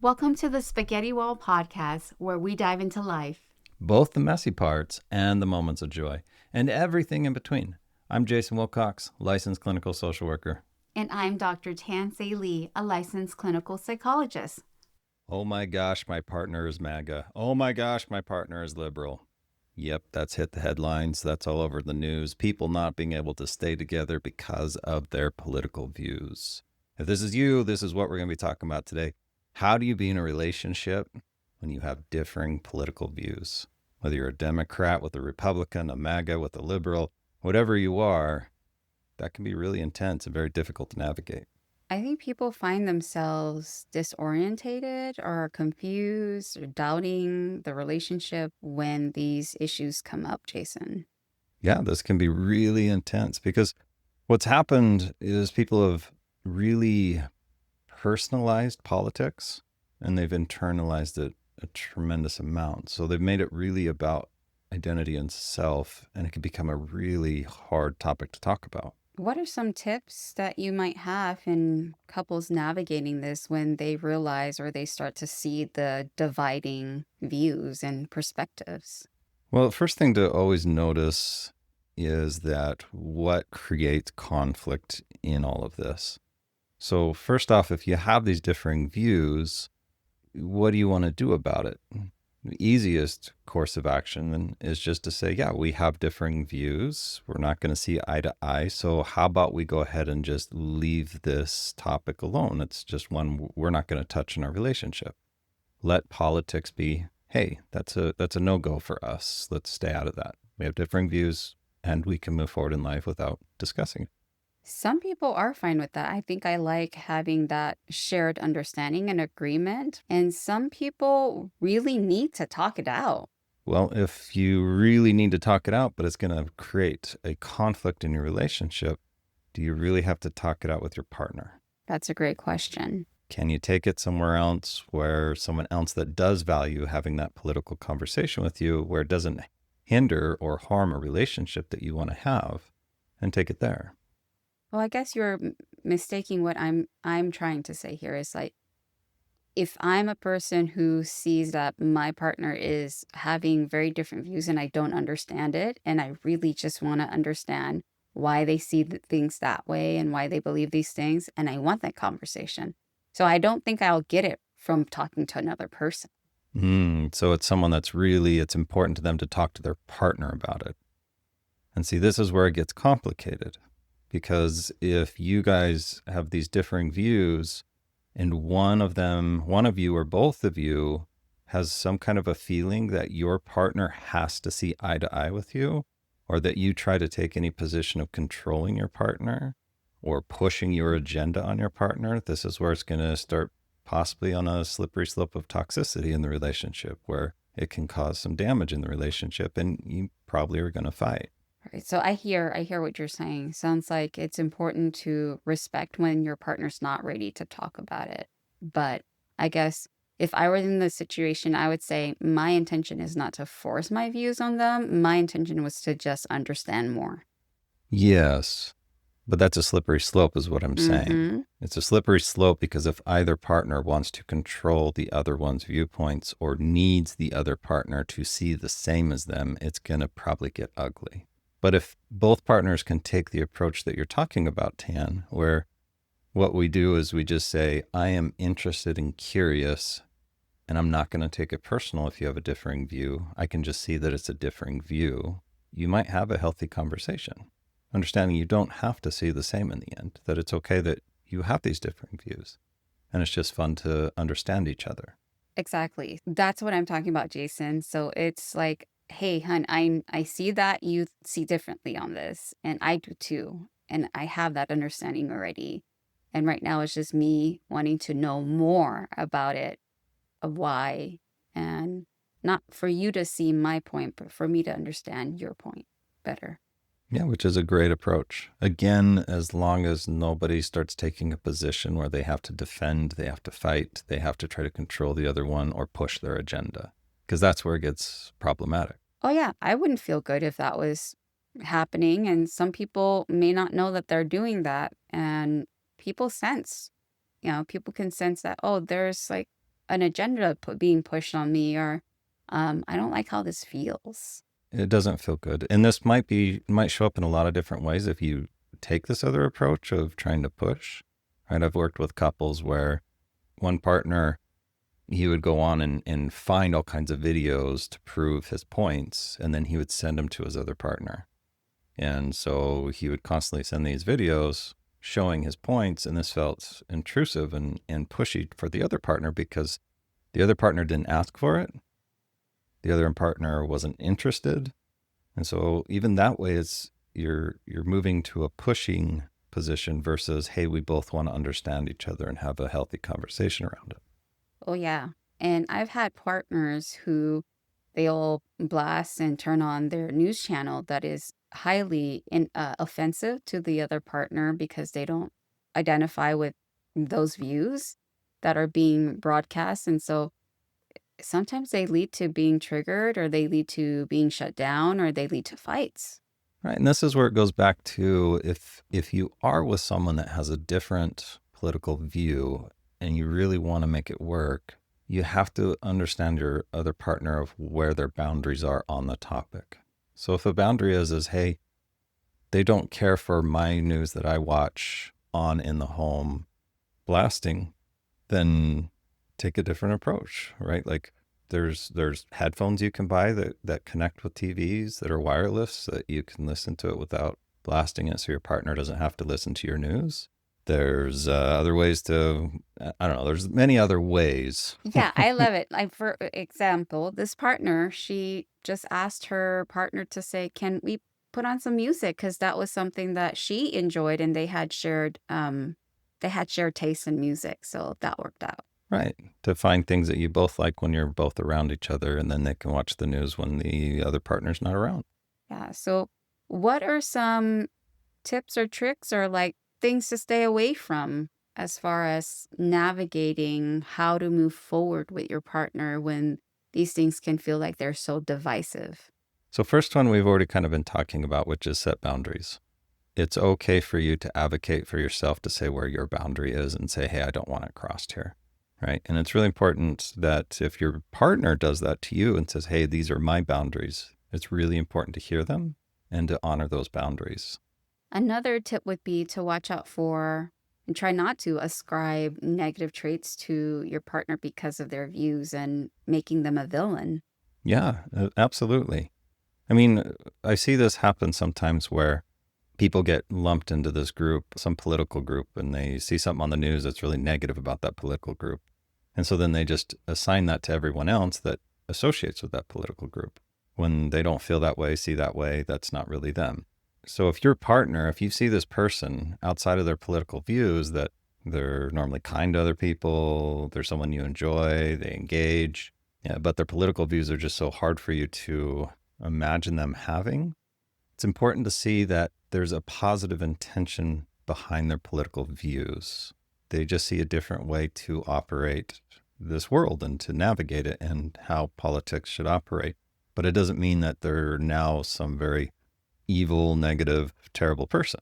Welcome to the Spaghetti Wall podcast, where we dive into life. Both the messy parts and the moments of joy, and everything in between. I'm Jason Wilcox, licensed clinical social worker. And I'm Dr. Thaen Saelee, a licensed clinical psychologist. Oh my gosh, my partner is MAGA. Oh my gosh, my partner is liberal. Yep, that's hit the headlines. That's all over the news. People not being able to stay together because of their political views. If this is you, this is what we're going to be talking about today. How do you be in a relationship when you have differing political views? Whether you're a Democrat with a Republican, a MAGA with a liberal, whatever you are, that can be really intense and very difficult to navigate. I think people find themselves disorientated or confused or doubting the relationship when these issues come up, Jason. Yeah, this can be really intense because what's happened is people have really personalized politics and they've internalized it a tremendous amount. So they've made it really about identity and self, and it can become a really hard topic to talk about. What are some tips that you might have in couples navigating this when they realize or they start to see the dividing views and perspectives? Well, the first thing to always notice is that what creates conflict in all of this. So first off, if you have these differing views, what do you want to do about it? The easiest course of action is just to say, yeah, we have differing views. We're not going to see eye to eye. So how about we go ahead and just leave this topic alone? It's just one we're not going to touch in our relationship. Let politics be, hey, that's a no-go for us. Let's stay out of that. We have differing views and we can move forward in life without discussing it. Some people are fine with that. I think I like having that shared understanding and agreement. And some people really need to talk it out. Well, if you really need to talk it out, but it's going to create a conflict in your relationship, do you really have to talk it out with your partner? That's a great question. Can you take it somewhere else where someone else that does value having that political conversation with you, where it doesn't hinder or harm a relationship that you want to have, and take it there? Well, I guess you're mistaking what I'm trying to say here is like if I'm a person who sees that my partner is having very different views and I don't understand it, and I really just want to understand why they see things that way and why they believe these things, and I want that conversation. So I don't think I'll get it from talking to another person. So it's someone that's it's important to them to talk to their partner about it. And see, this is where it gets complicated. Because if you guys have these differing views and one of you or both of you has some kind of a feeling that your partner has to see eye to eye with you, or that you try to take any position of controlling your partner or pushing your agenda on your partner, this is where it's going to start possibly on a slippery slope of toxicity in the relationship, where it can cause some damage in the relationship and you probably are going to fight. Right. So I hear what you're saying. Sounds like it's important to respect when your partner's not ready to talk about it. But I guess if I were in this situation, I would say my intention is not to force my views on them. My intention was to just understand more. Yes, but that's a slippery slope is what I'm saying. It's a slippery slope because if either partner wants to control the other one's viewpoints or needs the other partner to see the same as them, it's going to probably get ugly. But if both partners can take the approach that you're talking about, Thaen, where what we do is we just say, I am interested and curious, and I'm not going to take it personal if you have a differing view. I can just see that it's a differing view. You might have a healthy conversation, understanding you don't have to see the same in the end, that it's okay that you have these differing views. And it's just fun to understand each other. Exactly. That's what I'm talking about, Jason. So it's like, hey, hun, I see that you see differently on this, and I do too. And I have that understanding already. And right now it's just me wanting to know more about it, of why, and not for you to see my point, but for me to understand your point better. Yeah, which is a great approach. Again, as long as nobody starts taking a position where they have to defend, they have to fight, they have to try to control the other one or push their agenda, because that's where it gets problematic. Oh, yeah, I wouldn't feel good if that was happening. And some people may not know that they're doing that. And people sense, people can sense that, oh, there's like an agenda being pushed on me, or I don't like how this feels. It doesn't feel good. And this might show up in a lot of different ways if you take this other approach of trying to push. Right? I've worked with couples where one partner, he would go on and find all kinds of videos to prove his points, and then he would send them to his other partner. And so he would constantly send these videos showing his points, and this felt intrusive and pushy for the other partner because the other partner didn't ask for it. The other partner wasn't interested. And so even that way, you're moving to a pushing position versus, hey, we both want to understand each other and have a healthy conversation around it. Oh, yeah. And I've had partners who they'll blast and turn on their news channel that is highly offensive to the other partner because they don't identify with those views that are being broadcast. And so sometimes they lead to being triggered, or they lead to being shut down, or they lead to fights. Right. And this is where it goes back to if you are with someone that has a different political view and you really want to make it work, you have to understand your other partner of where their boundaries are on the topic. So if a boundary is, hey, they don't care for my news that I watch on in the home blasting, then take a different approach, right? Like there's headphones you can buy that connect with TVs that are wireless that you can listen to it without blasting it so your partner doesn't have to listen to your news. There's other ways to, I don't know, there's many other ways. Yeah, I love it. Like, for example, this partner, she just asked her partner to say, "Can we put on some music?" Because that was something that she enjoyed, and they had shared taste in music, so that worked out. Right. To find things that you both like when you're both around each other, and then they can watch the news when the other partner's not around. Yeah. So, what are some tips or tricks, or like things to stay away from as far as navigating how to move forward with your partner when these things can feel like they're so divisive? So first one we've already kind of been talking about, which is set boundaries. It's okay for you to advocate for yourself to say where your boundary is and say, hey, I don't want it crossed here. Right. And it's really important that if your partner does that to you and says, hey, these are my boundaries, it's really important to hear them and to honor those boundaries. Another tip would be to watch out for and try not to ascribe negative traits to your partner because of their views and making them a villain. Yeah, absolutely. I mean, I see this happen sometimes where people get lumped into this group, some political group, and they see something on the news that's really negative about that political group. And so then they just assign that to everyone else that associates with that political group. When they don't feel that way, see that way, that's not really them. So if your partner, if you see this person outside of their political views, that they're normally kind to other people, they're someone you enjoy, they engage, but their political views are just so hard for you to imagine them having, it's important to see that there's a positive intention behind their political views. They just see a different way to operate this world and to navigate it and how politics should operate. But it doesn't mean that they're now some very evil, negative, terrible person.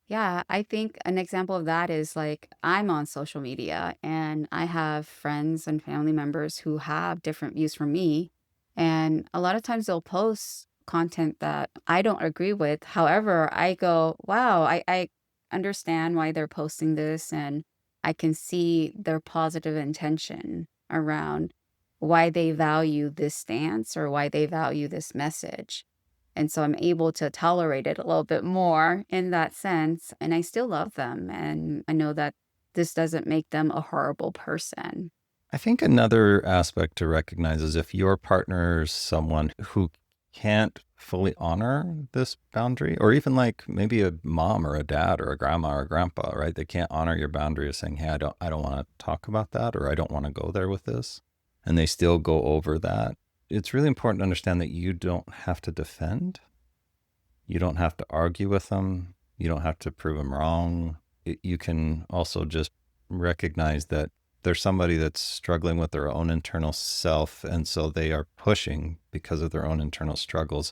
Yeah, I think an example of that is like I'm on social media and I have friends and family members who have different views from me. And a lot of times they'll post content that I don't agree with. However, I go, wow, I understand why they're posting this, and I can see their positive intention around why they value this stance or why they value this message. And so I'm able to tolerate it a little bit more in that sense. And I still love them. And I know that this doesn't make them a horrible person. I think another aspect to recognize is if your partner is someone who can't fully honor this boundary, or even like maybe a mom or a dad or a grandma or a grandpa, right? They can't honor your boundary of saying, hey, I don't want to talk about that, or I don't want to go there with this. And they still go over that. It's really important to understand that you don't have to defend. You don't have to argue with them. You don't have to prove them wrong. You can also just recognize that there's somebody that's struggling with their own internal self, and so they are pushing because of their own internal struggles,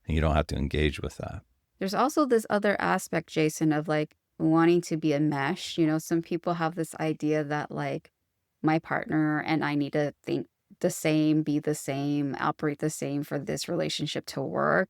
and you don't have to engage with that. There's also this other aspect, Jason, of like wanting to be a mesh. You know, some people have this idea that like my partner and I need to think the same, be the same, operate the same for this relationship to work.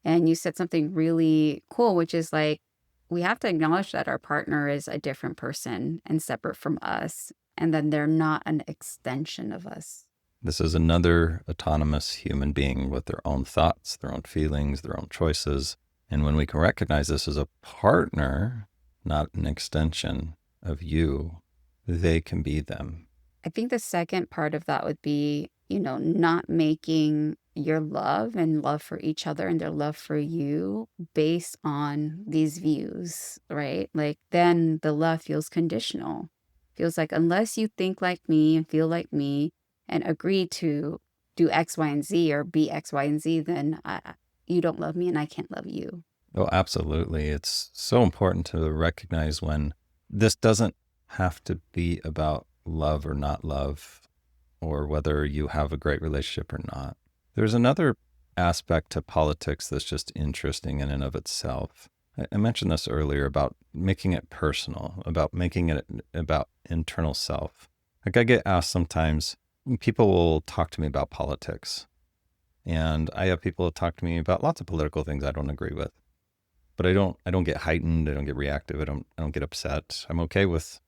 And you said something really cool, which is like, we have to acknowledge that our partner is a different person and separate from us, and then they're not an extension of us. This is another autonomous human being with their own thoughts, their own feelings, their own choices. And when we can recognize this as a partner, not an extension of you, they can be them. I think the second part of that would be, not making your love and love for each other and their love for you based on these views, right? Like then the love feels conditional. Feels like unless you think like me and feel like me and agree to do X, Y, and Z or be X, Y, and Z, then you don't love me and I can't love you. Oh, absolutely. It's so important to recognize when this doesn't have to be about love or not love, or whether you have a great relationship or not. There's another aspect to politics that's just interesting in and of itself. I mentioned this earlier about making it personal, about making it about internal self. Like I get asked sometimes, people will talk to me about politics. And I have people talk to me about lots of political things I don't agree with. But I don't get heightened, I don't get reactive, I don't get upset. I'm okay with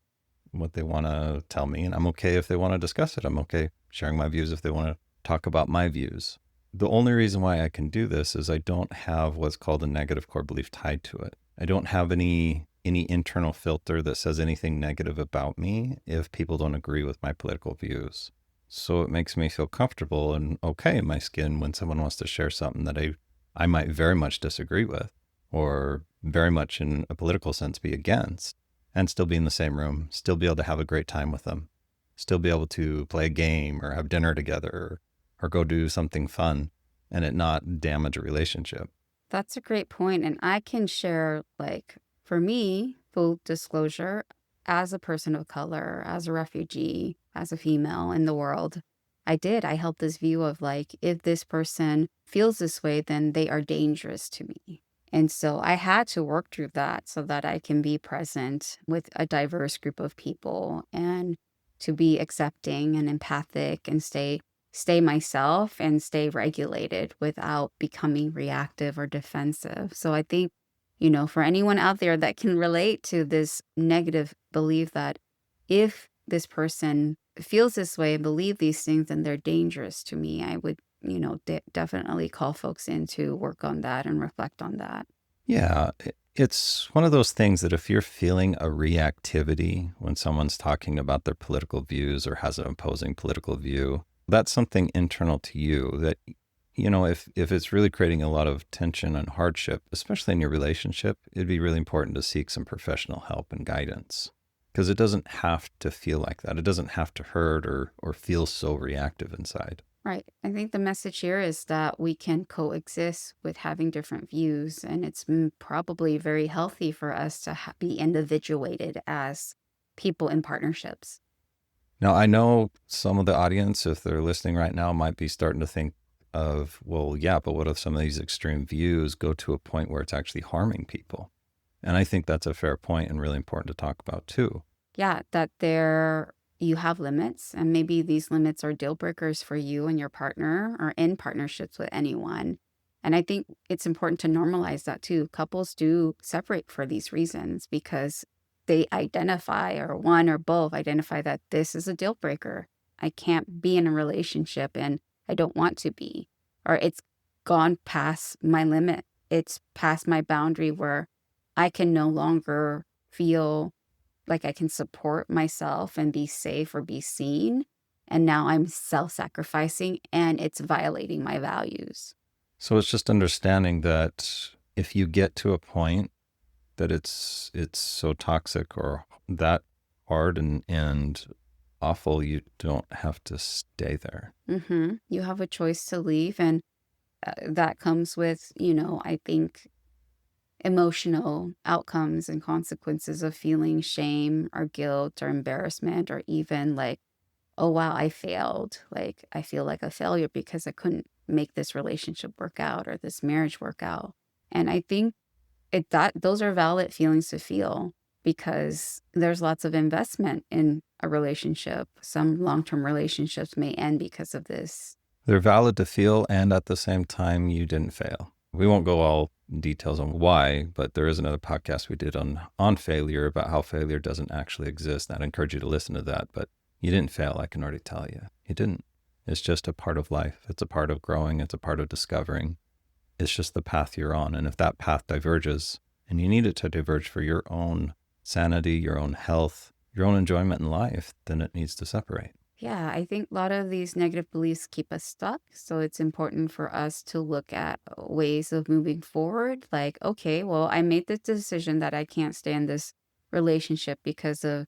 what they want to tell me, and I'm okay if they want to discuss it. I'm okay sharing my views if they want to talk about my views. The only reason why I can do this is I don't have what's called a negative core belief tied to it. I don't have any internal filter that says anything negative about me if people don't agree with my political views. So it makes me feel comfortable and okay in my skin when someone wants to share something that I might very much disagree with, or very much in a political sense be against, and still be in the same room, still be able to have a great time with them, still be able to play a game or have dinner together or go do something fun and it not damage a relationship. That's a great point. And I can share, like, for me, full disclosure, as a person of color, as a refugee, as a female in the world, I held this view of like, if this person feels this way, then they are dangerous to me. And so I had to work through that so that I can be present with a diverse group of people and to be accepting and empathic and stay myself and stay regulated without becoming reactive or defensive. So I think, for anyone out there that can relate to this negative belief that if this person feels this way and believe these things, then they're dangerous to me, I would definitely call folks in to work on that and reflect on that. Yeah, it's one of those things that if you're feeling a reactivity when someone's talking about their political views or has an opposing political view, that's something internal to you that, if it's really creating a lot of tension and hardship, especially in your relationship, it'd be really important to seek some professional help and guidance. Because it doesn't have to feel like that. It doesn't have to hurt or feel so reactive inside. Right. I think the message here is that we can coexist with having different views, and it's probably very healthy for us to be individuated as people in partnerships. Now, I know some of the audience, if they're listening right now, might be starting to think of, well, yeah, but what if some of these extreme views go to a point where it's actually harming people? And I think that's a fair point and really important to talk about too. Yeah, that you have limits, and maybe these limits are deal breakers for you and your partner or in partnerships with anyone. And I think it's important to normalize that too. Couples do separate for these reasons because they identify, or one or both identify, that this is a deal breaker. I can't be in a relationship and I don't want to be, or it's gone past my limit. It's past my boundary where I can no longer feel like I can support myself and be safe or be seen. And now I'm self-sacrificing and it's violating my values. So it's just understanding that if you get to a point that it's so toxic or that hard and awful, you don't have to stay there. You have a choice to leave. And that comes with, I think, emotional outcomes and consequences of feeling shame or guilt or embarrassment, or even like, oh, wow, I failed. Like, I feel like a failure because I couldn't make this relationship work out or this marriage work out. And I think those are valid feelings to feel because there's lots of investment in a relationship, some long-term relationships may end because of this. They're valid to feel, and at the same time, you didn't fail. We won't go all details on why, but there is another podcast we did on failure about how failure doesn't actually exist. I'd encourage you to listen to that, but you didn't fail, I can already tell you. You didn't. It's just a part of life. It's a part of growing. It's a part of discovering. It's just the path you're on. And if that path diverges, and you need it to diverge for your own sanity, your own health, your own enjoyment in life, then it needs to separate. Yeah, I think a lot of these negative beliefs keep us stuck. So it's important for us to look at ways of moving forward. Like, okay, well, I made this decision that I can't stay in this relationship because of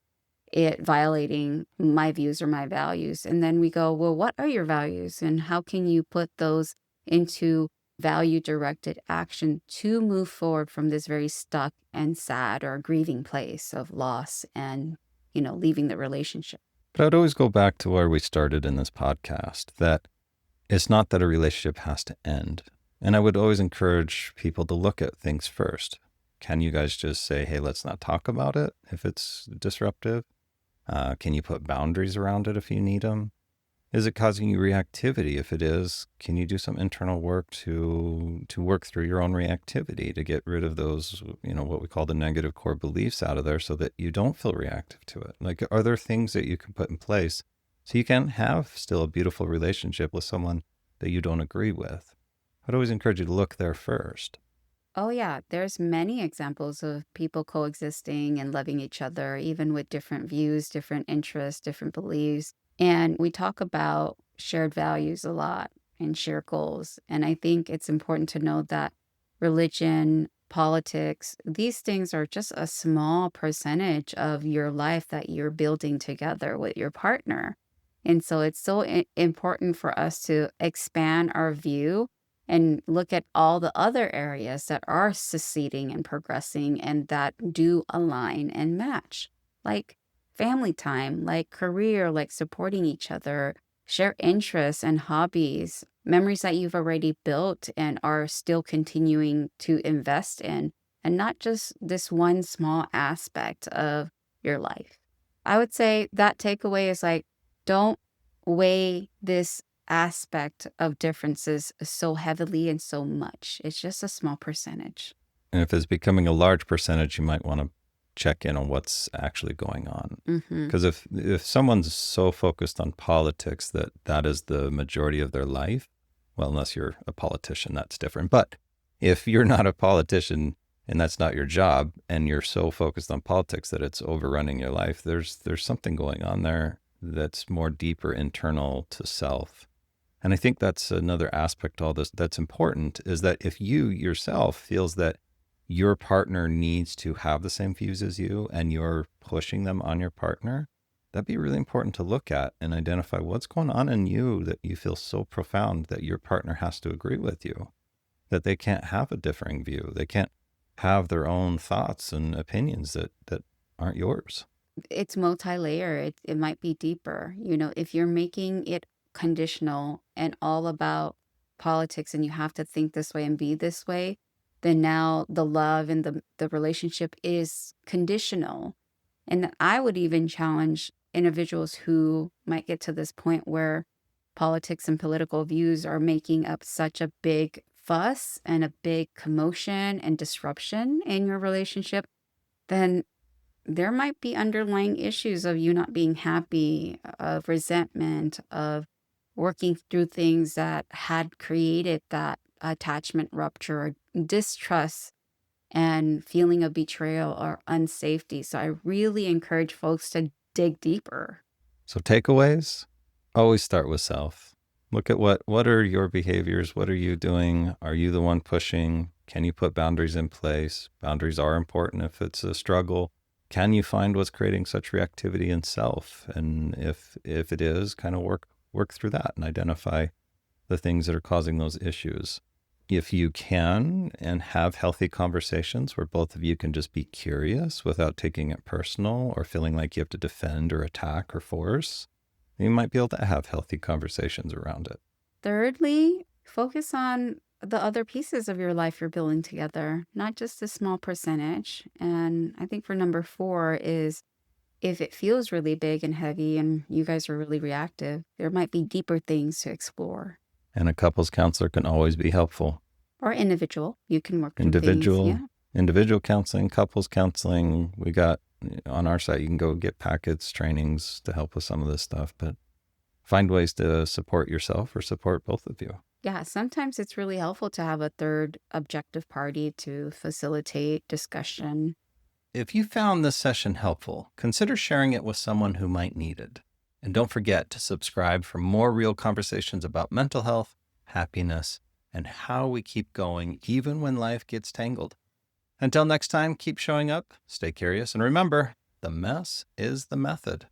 it violating my views or my values. And then we go, well, what are your values? And how can you put those into value directed action to move forward from this very stuck and sad or grieving place of loss and, leaving the relationship? But I'd always go back to where we started in this podcast, that it's not that a relationship has to end. And I would always encourage people to look at things first. Can you guys just say, hey, let's not talk about it if it's disruptive? Can you put boundaries around it if you need them? Is it causing you reactivity? If it is, can you do some internal work to work through your own reactivity, to get rid of those, what we call the negative core beliefs out of there so that you don't feel reactive to it? Like, are there things that you can put in place so you can have still a beautiful relationship with someone that you don't agree with? I'd always encourage you to look there first. Oh yeah, there's many examples of people coexisting and loving each other, even with different views, different interests, different beliefs. And we talk about shared values a lot and shared goals. And I think it's important to know that religion, politics, these things are just a small percentage of your life that you're building together with your partner. And so it's so important for us to expand our view and look at all the other areas that are succeeding and progressing and that do align and match, like family time, like career, like supporting each other, share interests and hobbies, memories that you've already built and are still continuing to invest in, and not just this one small aspect of your life. I would say that takeaway is like, don't weigh this aspect of differences so heavily and so much. It's just a small percentage. And if it's becoming a large percentage, you might want to check in on what's actually going on. Because if someone's so focused on politics that is the majority of their life, well, unless you're a politician, that's different. But if you're not a politician and that's not your job, and you're so focused on politics that it's overrunning your life, there's something going on there that's more deeper internal to self. And I think that's another aspect to all this that's important, is that if you yourself feels that your partner needs to have the same views as you and you're pushing them on your partner, that'd be really important to look at and identify what's going on in you that you feel so profound that your partner has to agree with you, that they can't have a differing view. They can't have their own thoughts and opinions that aren't yours. It's multi-layer. It might be deeper. If you're making it conditional and all about politics and you have to think this way and be this way, then now the love and the relationship is conditional. And I would even challenge individuals who might get to this point where politics and political views are making up such a big fuss and a big commotion and disruption in your relationship, then there might be underlying issues of you not being happy, of resentment, of working through things that had created that attachment rupture or distrust and feeling of betrayal or unsafety. So I really encourage folks to dig deeper. So takeaways, always start with self. Look at what are your behaviors? What are you doing? Are you the one pushing? Can you put boundaries in place? Boundaries are important if it's a struggle. Can you find what's creating such reactivity in self? And if it is, kind of work through that and identify the things that are causing those issues. If you can, and have healthy conversations where both of you can just be curious without taking it personal or feeling like you have to defend or attack or force, you might be able to have healthy conversations around it. Thirdly, focus on the other pieces of your life you're building together, not just a small percentage. And I think for number 4 is if it feels really big and heavy and you guys are really reactive, there might be deeper things to explore. And a couples counselor can always be helpful. Or individual. You can work through things. Yeah. Individual counseling, couples counseling. We got on our site, you can go get packets, trainings to help with some of this stuff, but find ways to support yourself or support both of you. Yeah, sometimes it's really helpful to have a third objective party to facilitate discussion. If you found this session helpful, consider sharing it with someone who might need it. And don't forget to subscribe for more real conversations about mental health, happiness, and how we keep going even when life gets tangled. Until next time, keep showing up, stay curious, and remember, the mess is the method.